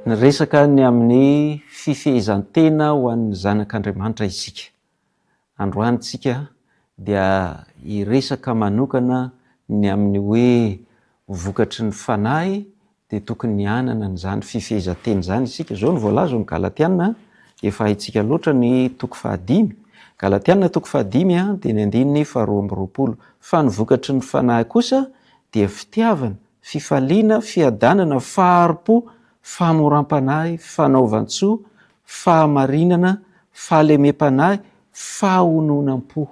Ny resaka ny amin'ny fifehezan-tena ho an'ny zanak'Andriamanitra isika. Androany tsika dia iresaka manokana ny amin'ny hoe vokatry ny fanahy dia tokony nianana n'izany fifehezan-tena zany isika. Zao ny voalaza ny Galatiana, efa haitsika loatra ny toko 5. Galatiana toko 5 dia ny 2:20. Fa ny vokatry ny fanahy kosa dia fitiavana, fifaliana, fiadanana, faharo-po, famoram-panahy, fanaovan-tsoa, fahamarinana, fahalemem-panahy, fahononam-po.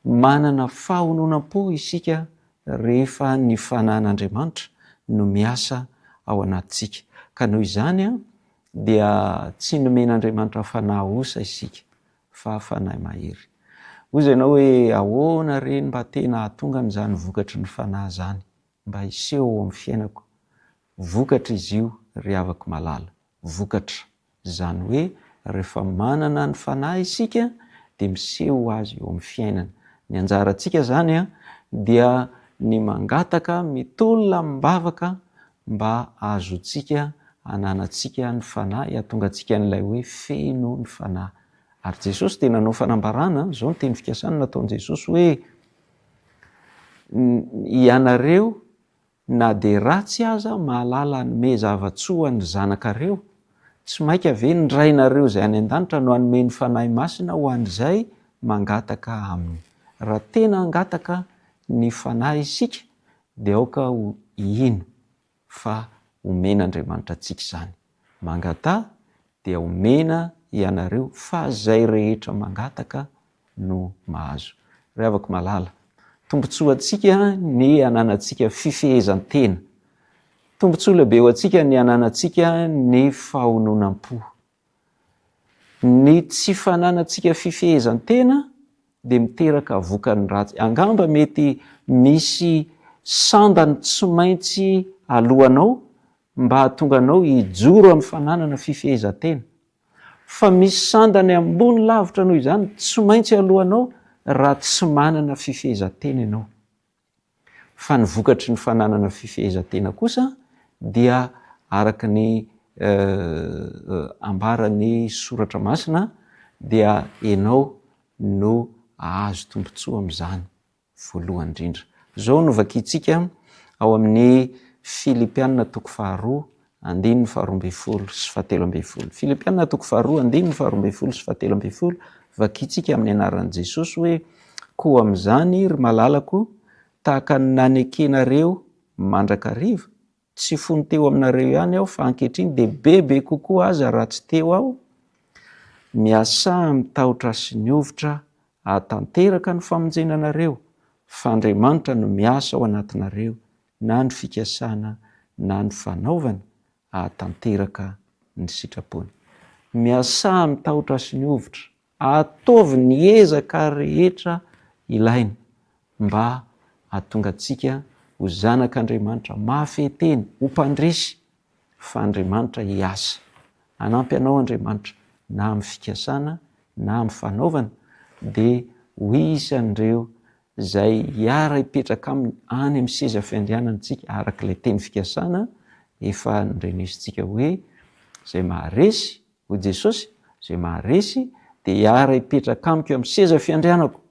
Manana fahononam-po isika rehefa ny fanahin'Andriamanitra no miasa ao anatintsika. Ka noho izany dia tsy nomen'Andriamanitra fanahy osa isika, fa fanahy mahery. Hoy ianao hoe ahoana reny mba tena hahatonga n'izany vokatry ny fanahy zany mba hiseho ao amin'ny fiainako? Vokatra izy io ry havako malala. Vokatra zany hoe rehefa manana ny fanahy isika dia miseho azy eo amin'ny fiainana. Ny anjarantsika zany dia ny mangataka mitolona mibavaka mba ahazoantsika hananantsika ny fanahy, hahatonga antsika n'ilay hoe feno ny fanahy. Ary Jesosy tena nanao fanambarana, zao ny teny fikasana nataon'i Jesosy hoe ianareo na dia ratsy aza mahalala hanome zava-tsoa ho an'ny zanakareo, tsy maika ve ny rainareo izay any an-danitra no hanome ny fanahy masina ho an'izay mangataka aminy. Raha tena hangataka ny fanahy isika dia aoka ino fa omen'Andriamanitra antsika izany. Mangatà dia omena ianareo fa izay rehetra mangataka no mahazo. Ry havako malala, tombotsoa antsika ny hananantsika fifehezan-tena. Tombotsoa lehibe ho antsika ny hananantsika ny fahononam-po. Ny tsy fananantsika fifehezan-tena dia miteraka vokany ratsy. Angamba mety misy sandany tsy maintsy alohanao mba hahatonga anao hijoro amin'ny fananana fifehezan-tena. Fa misy sandany ambony lavitra noho izany tsy maintsy alohanao raha tsy manana fifehezan-tena ianao. Fa ny vokatry ny fananana fifehezan-tena kosa dia araka ny ambaran'ny soratra masina dia ianao no ahazo tombotsoa amin'izany voalohany indrindra. Zao no vakiantsika ao amin'ny Filipianina toko 2, 2:12 sy 13. Filipianina toko 2, 2:12 sy 13. Vakiantsika amin'ny anaran'i Jesosy hoe koa amin'izany ry malalako, tahaka ny nanekenareo mandrakariva, tsy fony teo aminareo ihany aho fa ankehitriny dia bebe kokoa aza raha tsy teo aho, miasa mitahotra sy niovotra hahatanteraka ny famonjenanareo, fa Andriamanitra no miasa ao anatinareo, na ny fikasana na ny fanaovana hahatanteraka ny sitrapony. Miasa mitahotra sy niovotra, ataovy ny ezaka rehetra ilaina mba hahatonga antsika ho zanak'Andriamanitra mahafehy-teny, ho mpandresy, fa Andriamanitra hiasa. Hanampy anao Andriamanitra na amin'ny fikasana na amin'ny fanaovana dia ho isan'ireo izay hiara hipetraka aminy any amin'ny seza fiandrianantsika araka ilay teny fikasana efa nandrenesitsika hoe izay maharesy ho Jesosy, izay maharesy dia hiara hipetraka amiko amin'ny seza fiandrianako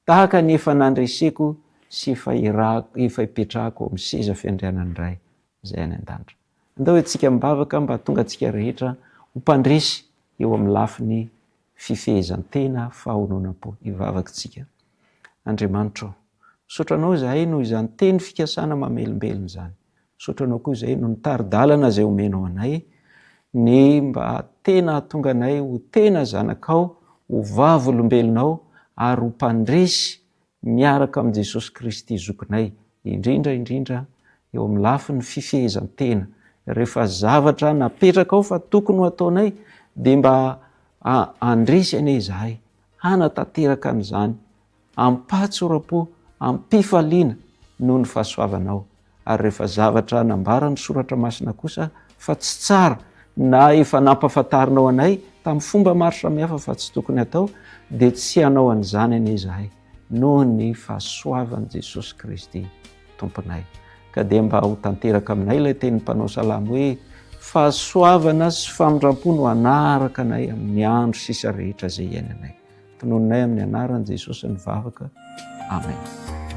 tahaka ny efa nandreseko sy efa hipetrahako amin'ny seza fiandrianany iray izay any an-danitra. Andao antsika mibavaka mba tonga antsika rehetra ho mpandresy eo amin'ny lafiny fifehezan-tena fahononam-po. Hivavaka tsika. Andriamanitra, sotranao izahay noho izany teny fikasana mamelombelona izany. Sotranao koa izahay noho ny tari-dalana izay omenao anay, ny mba tena hahatonga anay ho tena zanakao, ho vavolombelonao ary ho mpandresy miaraka amin'i Jesosy Kristy zokinay, indrindra eo amin'ny lafiny fifehezan-tena. Rehefa zavatra napetraka ao fa tokony ho ataonay dia mba andresy anay izahay, hanatanteraka an'izany, ampatsoram-po, ampifaliana noho ny fahasoavanao. Ary rehefa zavatra nambarany soratra masina kosa fa tsy tsara na efa nampafantarinao anay tamin'ny fomba maro samihafa fa tsy tokony hatao, dia tsy hanao an'izany anay izahay noho ny fahasoavan'i Jesosy Kristy tomponay. Ka dia mba ho tanteraka aminay ilay tenin'ny mpanao salamo hoe fahasoavana sy famindram-po no anaraka anay amin'ny andro sisa rehetra izay iainanay. Tonononay amin'ny anaran'i Jesosy ny vavaka. Amen.